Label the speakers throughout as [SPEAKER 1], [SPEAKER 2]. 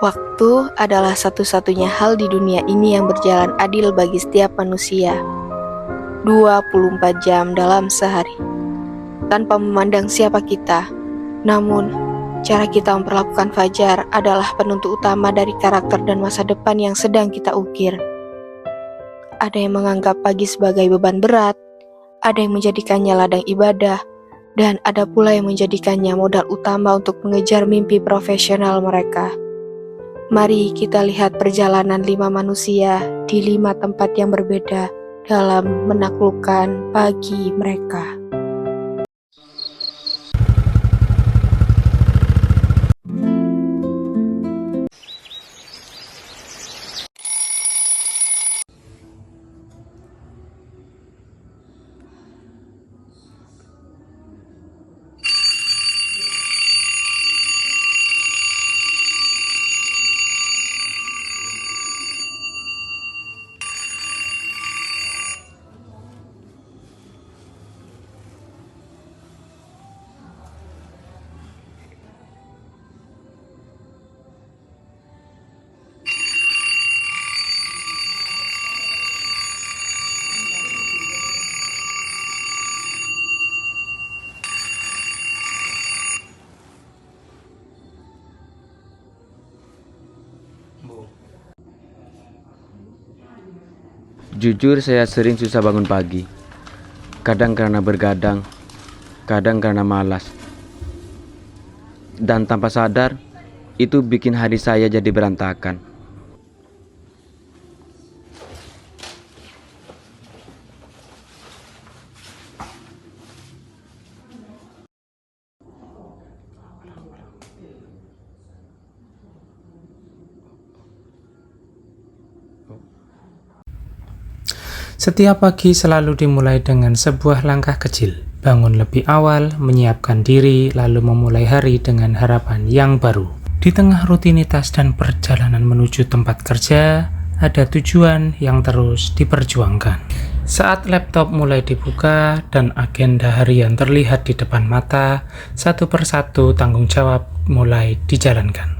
[SPEAKER 1] Waktu adalah satu-satunya hal di dunia ini yang berjalan adil bagi setiap manusia. 24 jam dalam sehari. Tanpa memandang siapa kita. Namun, cara kita memperlakukan fajar adalah penentu utama dari karakter dan masa depan yang sedang kita ukir. Ada yang menganggap pagi sebagai beban berat, ada yang menjadikannya ladang ibadah, dan ada pula yang menjadikannya modal utama untuk mengejar mimpi profesional mereka. Mari kita lihat perjalanan 5 manusia di 5 tempat yang berbeda dalam menaklukkan pagi mereka.
[SPEAKER 2] Jujur saya sering susah bangun pagi. Kadang karena bergadang, kadang karena malas. Dan tanpa sadar, itu bikin hari saya jadi berantakan.
[SPEAKER 3] Setiap pagi selalu dimulai dengan sebuah langkah kecil. Bangun lebih awal, menyiapkan diri, lalu memulai hari dengan harapan yang baru. Di tengah rutinitas dan perjalanan menuju tempat kerja, ada tujuan yang terus diperjuangkan. Saat laptop mulai dibuka dan agenda harian terlihat di depan mata, satu persatu tanggung jawab mulai dijalankan.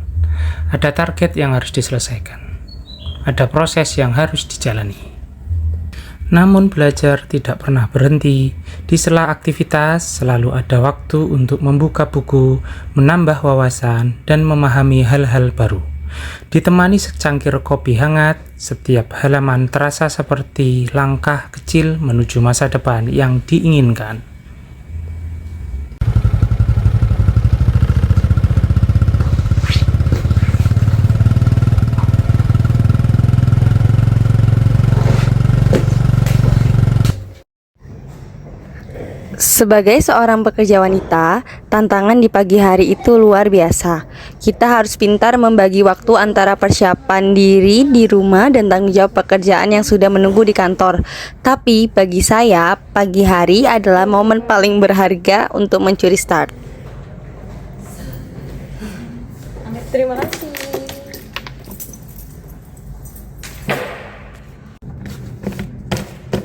[SPEAKER 3] Ada target yang harus diselesaikan. Ada proses yang harus dijalani. Namun belajar tidak pernah berhenti. Di sela aktivitas selalu ada waktu untuk membuka buku, menambah wawasan, dan memahami hal-hal baru. Ditemani secangkir kopi hangat, setiap halaman terasa seperti langkah kecil menuju masa depan yang diinginkan.
[SPEAKER 1] Sebagai seorang pekerja wanita, tantangan di pagi hari itu luar biasa. Kita harus pintar membagi waktu antara persiapan diri di rumah dan tanggung jawab pekerjaan yang sudah menunggu di kantor. Tapi bagi saya, pagi hari adalah momen paling berharga untuk mencuri start. Terima kasih.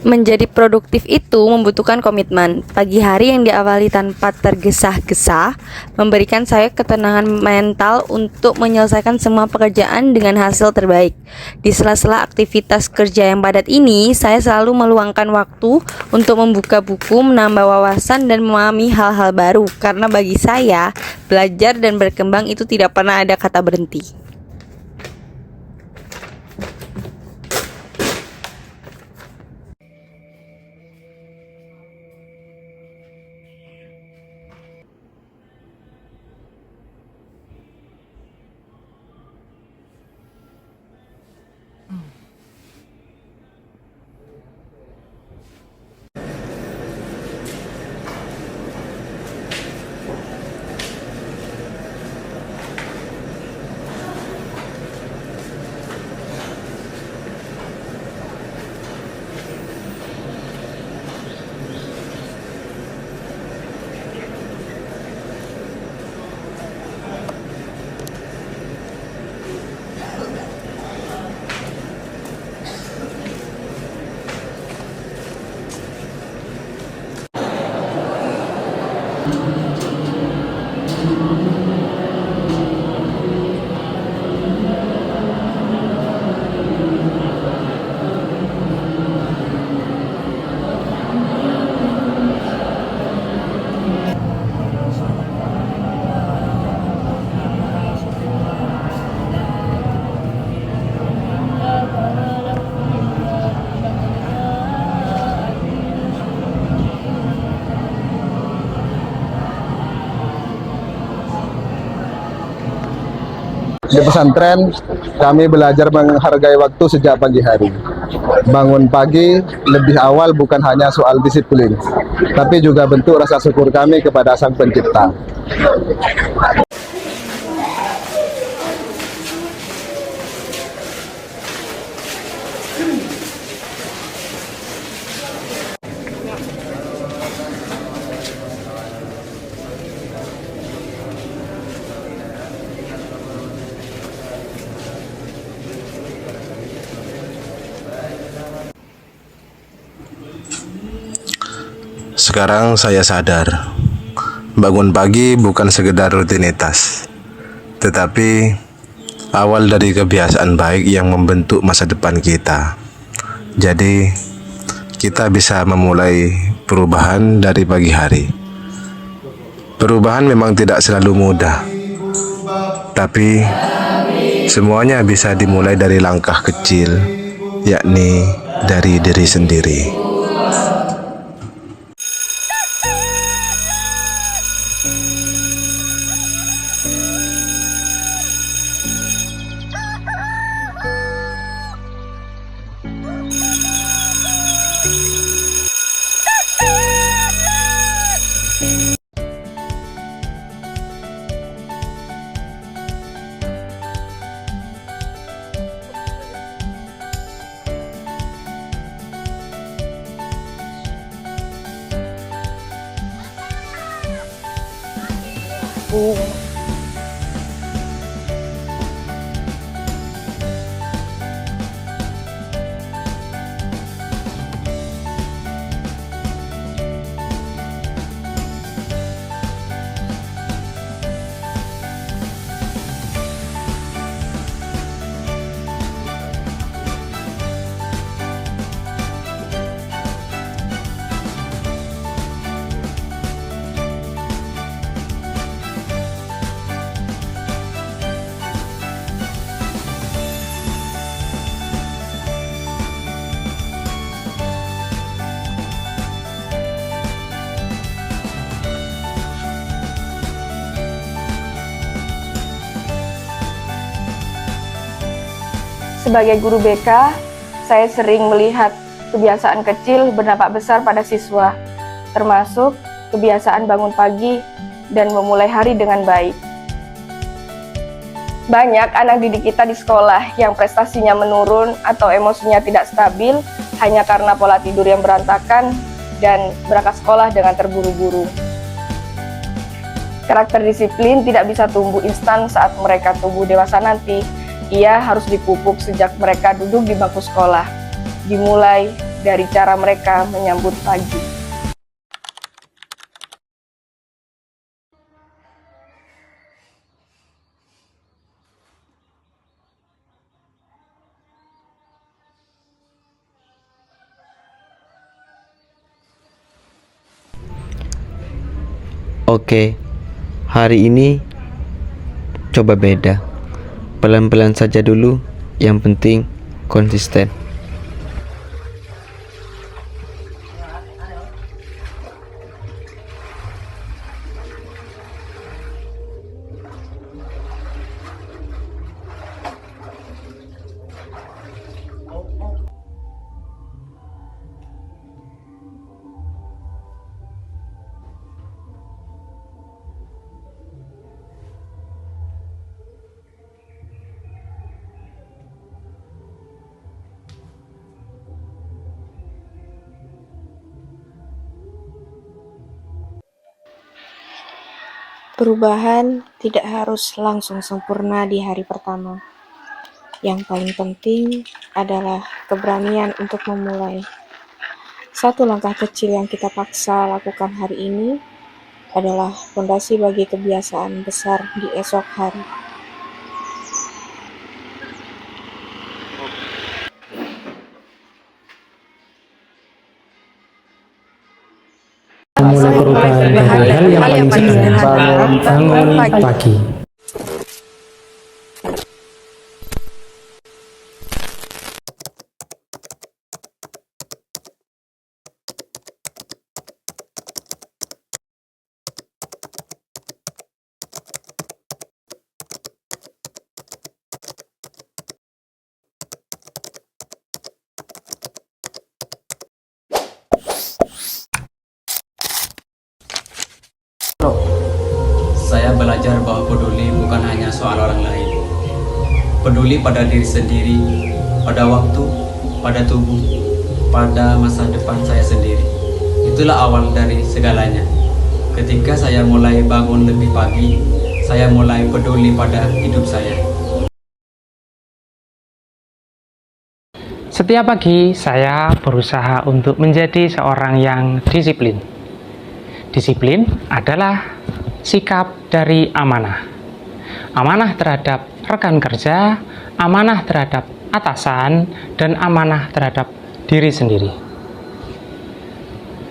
[SPEAKER 1] Menjadi produktif itu membutuhkan komitmen. Pagi hari yang diawali tanpa tergesa-gesa memberikan saya ketenangan mental untuk menyelesaikan semua pekerjaan dengan hasil terbaik. Di sela-sela aktivitas kerja yang padat ini, saya selalu meluangkan waktu untuk membuka buku, menambah wawasan, dan memahami hal-hal baru. Karena bagi saya, belajar dan berkembang itu tidak pernah ada kata berhenti.
[SPEAKER 4] Di pesantren, kami belajar menghargai waktu sejak pagi hari. Bangun pagi lebih awal bukan hanya soal disiplin, tapi juga bentuk rasa syukur kami kepada Sang Pencipta.
[SPEAKER 5] Sekarang saya sadar, bangun pagi bukan sekedar rutinitas, tetapi awal dari kebiasaan baik yang membentuk masa depan kita. Jadi, kita bisa memulai perubahan dari pagi hari. Perubahan memang tidak selalu mudah, tapi semuanya bisa dimulai dari langkah kecil, yakni dari diri sendiri.
[SPEAKER 6] Sebagai guru BK, saya sering melihat kebiasaan kecil berdampak besar pada siswa, termasuk kebiasaan bangun pagi dan memulai hari dengan baik. Banyak anak didik kita di sekolah yang prestasinya menurun atau emosinya tidak stabil hanya karena pola tidur yang berantakan dan berangkat sekolah dengan terburu-buru. Karakter disiplin tidak bisa tumbuh instan saat mereka tumbuh dewasa nanti. Ia harus dipupuk sejak mereka duduk di bangku sekolah, dimulai dari cara mereka menyambut pagi.
[SPEAKER 2] Oke, hari ini coba beda. Pelan-pelan saja dulu, yang penting konsisten.
[SPEAKER 1] Perubahan tidak harus langsung sempurna di hari pertama. Yang paling penting adalah keberanian untuk memulai. Satu langkah kecil yang kita paksa lakukan hari ini adalah fondasi bagi kebiasaan besar di esok hari.
[SPEAKER 3] Memulai perubahan dari hal yang paling sederhana, bangun pagi.
[SPEAKER 7] belajar bahwa peduli bukan hanya soal orang lain. Peduli pada diri sendiri, pada waktu, pada tubuh, pada masa depan saya sendiri. Itulah awal dari segalanya. Ketika saya mulai bangun lebih pagi, saya mulai peduli pada hidup saya.
[SPEAKER 3] Setiap pagi saya berusaha untuk menjadi seorang yang disiplin. Disiplin adalah sikap dari amanah. Amanah terhadap rekan kerja, amanah terhadap atasan, dan amanah terhadap diri sendiri.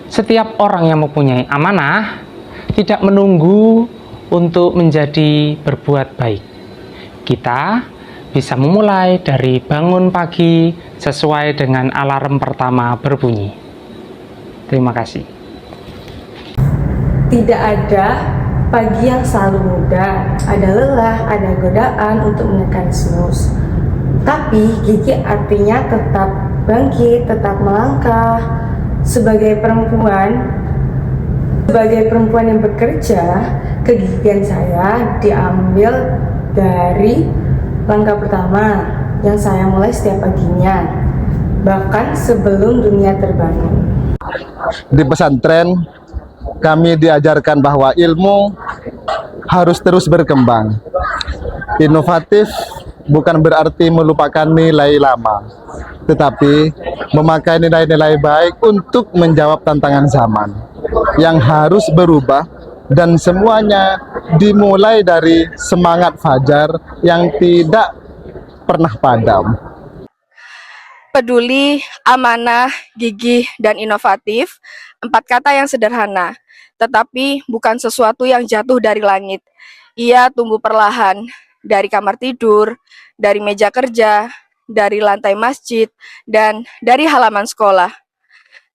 [SPEAKER 3] Setiap orang yang mempunyai amanah tidak menunggu untuk menjadi berbuat baik. Kita bisa memulai dari bangun pagi sesuai dengan alarm pertama berbunyi. Terima kasih.
[SPEAKER 8] Tidak ada pagi yang selalu mudah, ada lelah, ada godaan untuk menekan snooze. Tapi gigih artinya tetap bangkit, tetap melangkah. Sebagai perempuan yang bekerja, kegigihan saya diambil dari langkah pertama yang saya mulai setiap paginya, bahkan sebelum dunia terbangun.
[SPEAKER 4] Di pesantren, kami diajarkan bahwa ilmu harus terus berkembang. Inovatif bukan berarti melupakan nilai lama, tetapi memakai nilai-nilai baik untuk menjawab tantangan zaman yang harus berubah, dan semuanya dimulai dari semangat fajar yang tidak pernah padam.
[SPEAKER 6] Peduli, amanah, gigih, dan inovatif, 4 kata yang sederhana, tetapi bukan sesuatu yang jatuh dari langit. Ia tumbuh perlahan, dari kamar tidur, dari meja kerja, dari lantai masjid, dan dari halaman sekolah.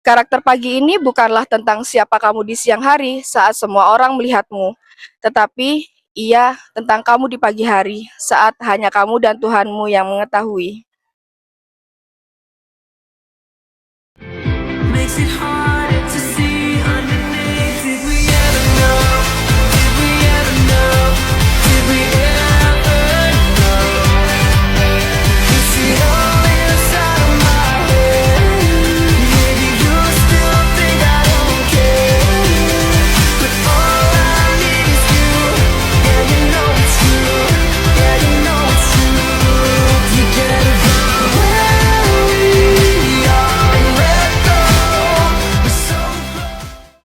[SPEAKER 6] Karakter pagi ini bukanlah tentang siapa kamu di siang hari saat semua orang melihatmu, tetapi ia tentang kamu di pagi hari saat hanya kamu dan Tuhanmu yang mengetahui.
[SPEAKER 9] Makes it hard.